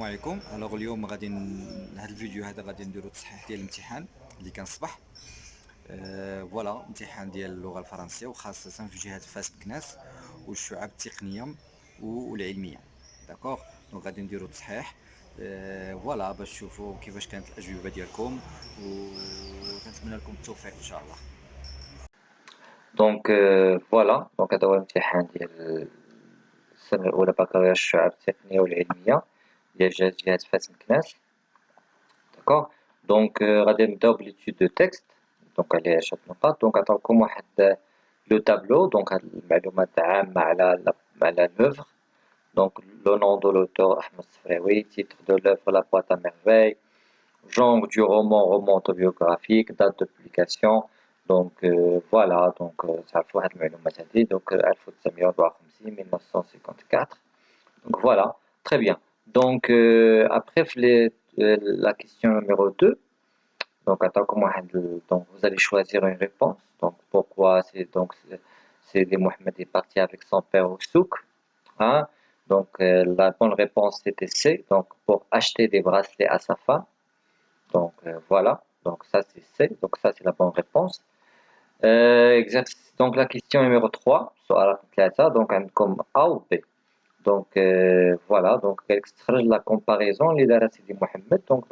عليكم. اليوم غادي هذا الفيديو هذا غادي نديرو تصحيح ديال الامتحان اللي كان الصباح. فوالا امتحان ديال اللغه الفرنسيه وخاصه في جهه فاس مكناس والشعاب التقنيه والعلميه. داكوغ، دونك غادي نديرو تصحيح. فوالا باش تشوفوا كيفاش كانت الاجوبه ديالكم وكنتمنى لكم التوفيق ان شاء الله. دونك فوالا دونك هذا هو الامتحان ديال السنة الأولى بكالوريا الشعاب التقنية والعلمية ديال جهة فاس مكناس. داكوغ، دونك غادي نبداو بليتود دو تكست. دونك عليه 10 نقاط. دونك عطاوكم واحد لو تابلو، دونك هاد المعلومات عامة على لوفغ. دونك لو نون دو لوتور أحمد الصفراوي، تيتر دو لوفغ لا بواط à merveille, genre du roman autobiographique, date de publication. Donc voilà, donc تعرفوا واحد المعلومات هذه. donc 1954 1954. donc voilà, très bien. donc après la question numéro 2. donc attends, donc vous allez choisir une réponse. donc pourquoi c'est Mohamed est parti avec son père au souk, hein. donc la bonne réponse c'était C, donc pour acheter des bracelets à sa femme. donc voilà, donc ça c'est C, donc ça c'est la bonne réponse. Donc la question numéro 3, donc comme A ou B. donc voilà, donc extrait la comparaison اللي دارها سيدي محمد. donc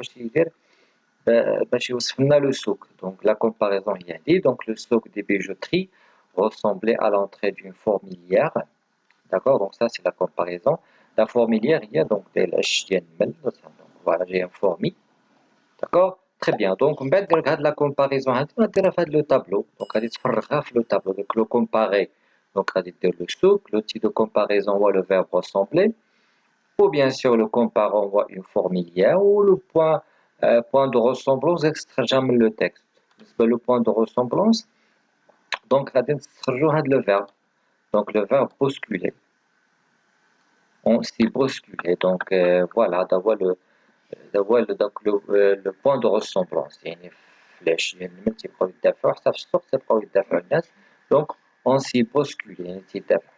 باش يوصف لنا le souk. donc la comparaison هي هذه. donc le souk des bijouteries ressemblait à l'entrée d'une fourmilière. d'accord, donc ça c'est la comparaison. la fourmilière هي donc ديال العش ديال النمل. donc voilà, j'ai un fourmi. d'accord, très bien. donc من بعد قالك هاد لا كومباريزون هادي غديرها في هاد لو طابلو. donc غادي تفرغها في لو طابلو. donc لو كومباري، donc غادي دير لو سوق. لو تي دو كومباريزون هو لو فيرب ريسومبلي، ou bien sûr le comparant voit une fourmilière, ou le point de ressemblance extrait من le texte. le point de ressemblance, donc غادي نستخرجوا هاد le verbe. donc le verbe bousculer, on s'y bousculer. donc voilà, d'avoir le point de ressemblance. يعني فلاش يعني من تيبقاو يدافعوا حتى في السوق تيبقاو يدافعوا الناس. donc on s'y bousculer يعني تيدافع.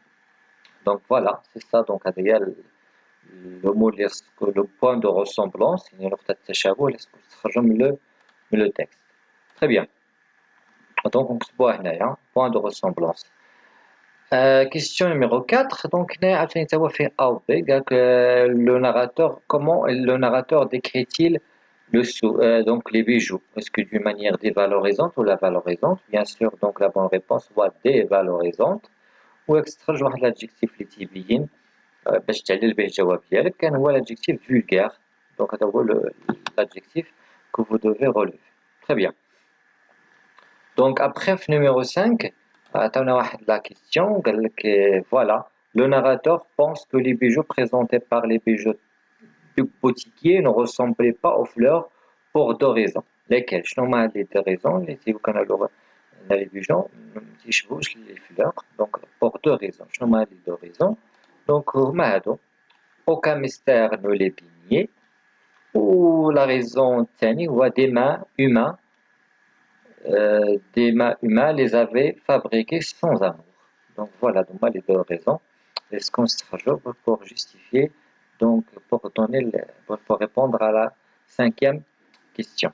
donc voilà, c'est ça. donc هذا هي le mot le point de ressemblance يعني نقطة التشابه اللي تخرجوا من le texte. très bien. donc نكتبوها هنايا point de ressemblance. question numéro 4. donc هنا عاوتاني تا هو فيه A ou B. قالك le narrateur, comment le narrateur décrit-il donc les bijoux? est-ce que d'une manière dévalorisante ou la valorisante? bien sûr, donc la bonne réponse soit dévalorisante. ou extrait واحد l'adjectif اللي تيبين باش تعلل به الجواب ديالك. كان هو l'adjectif vulgaire. donc هذا هو l'adjectif que vous devez relever. très bien. donc après numéro 5 عطاونا واحد la question. قال لك voilà, le narrateur pense que les bijoux présentés par les bijoux du boutiquier ne ressemblaient pas aux fleurs pour deux raisons. lesquelles? شنو هما هاد لي deux raisons اللي تيكونوا les bijoux ما تيشبهوش les fleurs. donc pour deux raisons. شنو هما هاد les deux raisons؟ donc هما هادو: aucun mystère ne les peignait, ou la raison الثاني هو des mains humains les avaient fabriqués sans amour. donc voilà, donc les deux raisons. est-ce qu'on se rajoute pour justifier, donc pour répondre à la 5e question.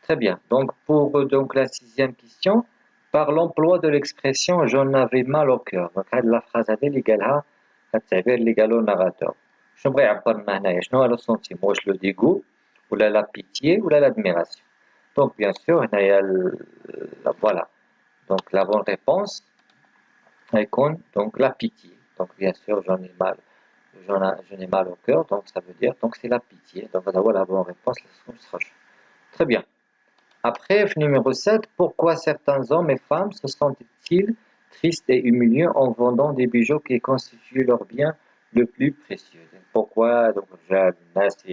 très bien. donc pour donc la 6e question, par l'emploi de l'expression j'en avais mal au cœur. donc la phrase هذه اللي قالها التعبير اللي قالو الناراتور شنو بغى يعبر لنا هنايا؟ شنو هو لو سونتيمون؟ واش لو ديغو ولا لا بيتيي ولا لادميراسيون؟ دونك بيان سور هنايا فوالا دونك لا بون ريبونس غيكون دونك لا بيتيي. دونك بيان سور j'en ai mal au cœur, donc ça veut dire donc c'est la pitié. donc هذا هو لا بون ريبونس اللي خصكم تخرجوا. très bien. après numéro 7, pourquoi certains hommes et femmes se sentent-ils tristes et humiliés en vendant des bijoux qui constituent leur bien le plus précieux? pourquoi donc الناس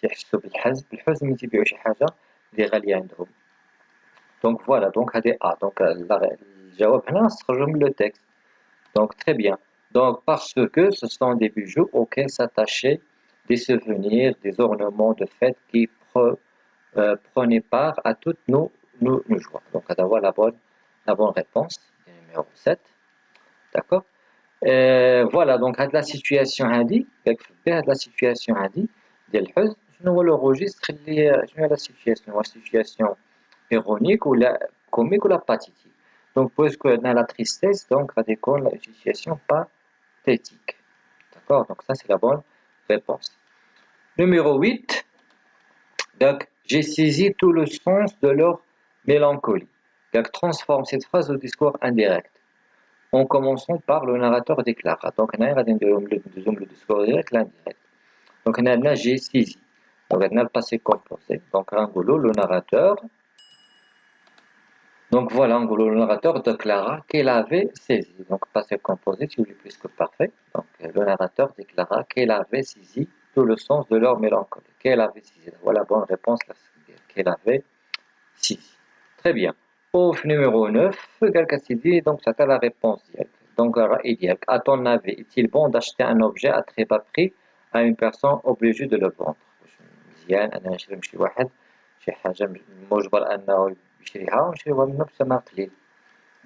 يحسوا بالحزن ملي تيبيعوا شي حاجه اللي غاليه عندهم. donc voilà, donc هذه A. donc الجواب هنا نستخرجوا من le texte. donc très bien. donc parce que ce sont des bijoux auxquels s'attachaient des souvenirs, des ornements de fête qui prenaient part à toutes nos joies. donc هذا هو la bonne réponse numéro 7. d'accord. voilà, donc هاد la situation هادي la situation هادي ديال الحزن شنو هو لو registre اللي شنو هي لا situation واش situation ironique ولا comique ولا pathétique donc puisque عندنا la tristesse donc غادي يكون une situation pathétique d'accord donc ça c'est la bonne réponse numéro 8 donc j'ai saisi tout le sens de leur mélancolie donc transforme cette phrase au discours indirect en commençant par le narrateur déclare donc هنا غادي نديرو le discours direct l'indirect donc هنا j'ai saisi donc on a le passé composé donc le narrateur donc voilà le narrateur déclara qu'il avait saisi donc passé composé tu oublies plus que parfait donc le narrateur déclara qu'il avait saisi tout le sens de leur mélancolie qu'il avait saisi voilà bonne réponse là qu'il avait saisi très bien au numéro 9 donc ça la réponse donc à ton avis est-il bon d'acheter un objet à très bas prix à une personne obligée de le vendre مزيان انا نشري من شي واحد شي حاجه مجبر انه يشريها ونشريوها منه بثمن قليل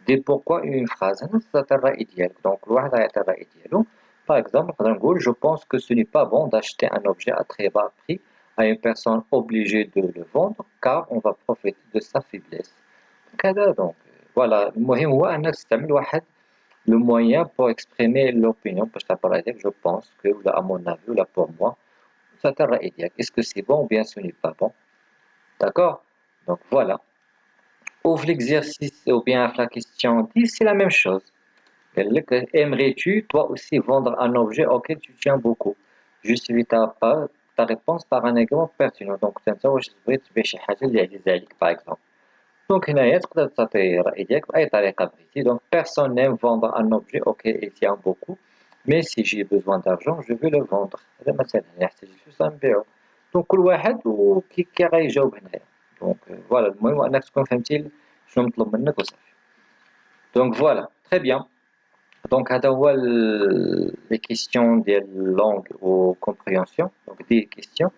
دي بوركوا اون فراز هنا تعطي الراي ديالك دونك الواحد غيعطي الراي ديالو باغ اكزومبل نقدر نقول جو بونس كو سو ني با بون d'acheter un objet à très bas prix à une personne obligée de le vendre car on va profiter de sa faiblesse كذا دونك فوالا المهم هو انك تستعمل واحد le moyen pour exprimer l'opinion باش تعبر على يديك je pense que ولا à mon avis ولا pour moi est-ce que c'est bon ou bien ce n'est pas bon d'accord donc voilà ouvre l'exercice ou bien la question 10 c'est la même chose aimerais-tu toi aussi vendre un objet auquel tu tiens beaucoup justifie ta réponse par un exemple pertinent donc انت واش تبغي تبيع شي حاجه اللي عزيزه عليك par exemple donc هنايا تقدر تعطي رأي ديالك بأي طريقة بغيتي donc personne n'aime vendre un objet auquel il tient beaucoup mais si j'ai besoin d'argent je vais le vendre هذا مثلا يحتاج الفلوس غنبيعو donc كل واحد وكي غيجاوب هنايا donc voilà المهم أنك تكون فهمتي شنو مطلوب منك وصافي donc voilà très bien donc هذا هو les questions ديال langue ou compréhension donc des questions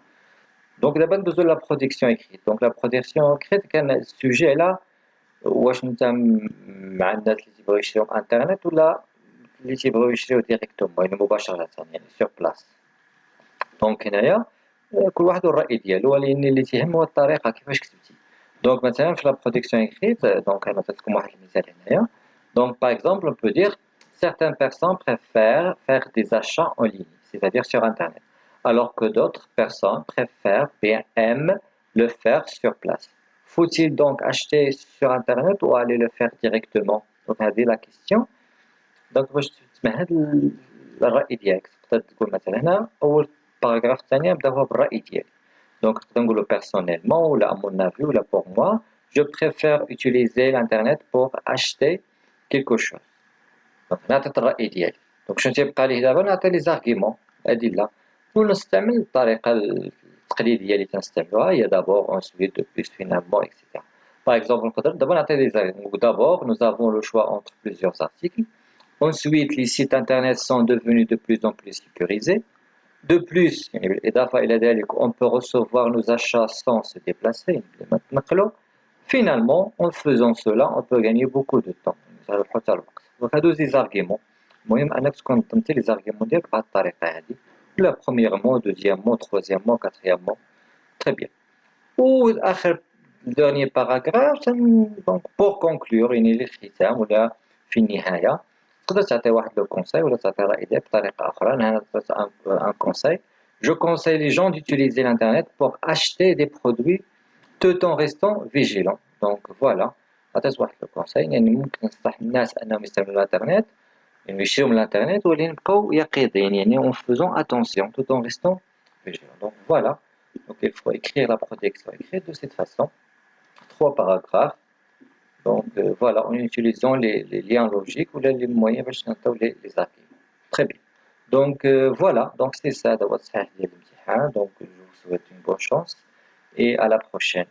donc d'abord besoin de la production écrite donc la production écrite كان السوجي là واش انت مع الناس اللي تيبغيو يشريو انترنت ولا اللي تيبغيو يشريو ديريكتومون يعني مباشره يعني سور بلاص دونك هنايا كل واحد والراي ديالو ولكن اللي تيهم هو الطريقه كيفاش كتبتي دونك مثلا في لا برودكسيون اكريت دونك انا عطيتكم واحد المثال هنايا دونك باغ اكزومبل on peut dire certaines personnes préfèrent faire des achats en ligne c'est-à-dire sur internet alors que d'autres personnes préfèrent bien aiment le faire sur place faut-il donc acheter sur internet ou aller le faire directement donc هذه la question donc باش تسمع هذا الراي ديالك تقدر تقول مثلا هنا اول باراغراف الثاني نبدا هو بالراي ديالي donc تقدر نقولوا personnellement ولا à mon avis ولا pour moi je préfère utiliser l'internet pour acheter quelque chose donc نعطيت الراي ديالي donc شنو تيبقى لي دابا نعطي لي زارغيمون ادله ونستعمل الطريقه التقليديه اللي كنستعملوها هي d'abord ensuite de plus finalement etc par exemple نقدر دابا نعطي لي زارغيمون d'abord nous avons le choix entre plusieurs articles ensuite les sites internet sont devenus de plus en plus sécurisés de plus on peut recevoir nos achats sans se déplacer finalement en faisant cela on peut gagner beaucoup de temps donc هادو زي زارغيمون المهم انك تكون نظمتي لي زارغيمون ديالك بهاد الطريقه هادي لا premièrement deuxièmement troisièmement quatrièmement très bien واخر dernier paragraphe donc pour conclure يعني للختام ولا في النهايه تقدر تعطي واحد لو كونساي ولا تعطي راي ديالك بطريقه اخرى انا عطيت ان كونساي je conseille les gens d'utiliser l'internet pour acheter des produits tout en restant vigilants donc voilà عطيت واحد لو كونساي يعني ممكن ننصح الناس انهم يستعملوا الانترنت يعني يشريو من الانترنت ولكن يبقاو يقظين يعني en faisant attention tout en restant vigilants donc voilà donc il faut écrire la protection écrite de cette façon 3 paragraphes donc voilà en utilisant les liens logiques ou les moyens باش نعطيو les arguments très bien donc voilà donc c'est ça هذا هو التصحيح ديال الامتحان donc je vous souhaite une bonne chance et à la prochaine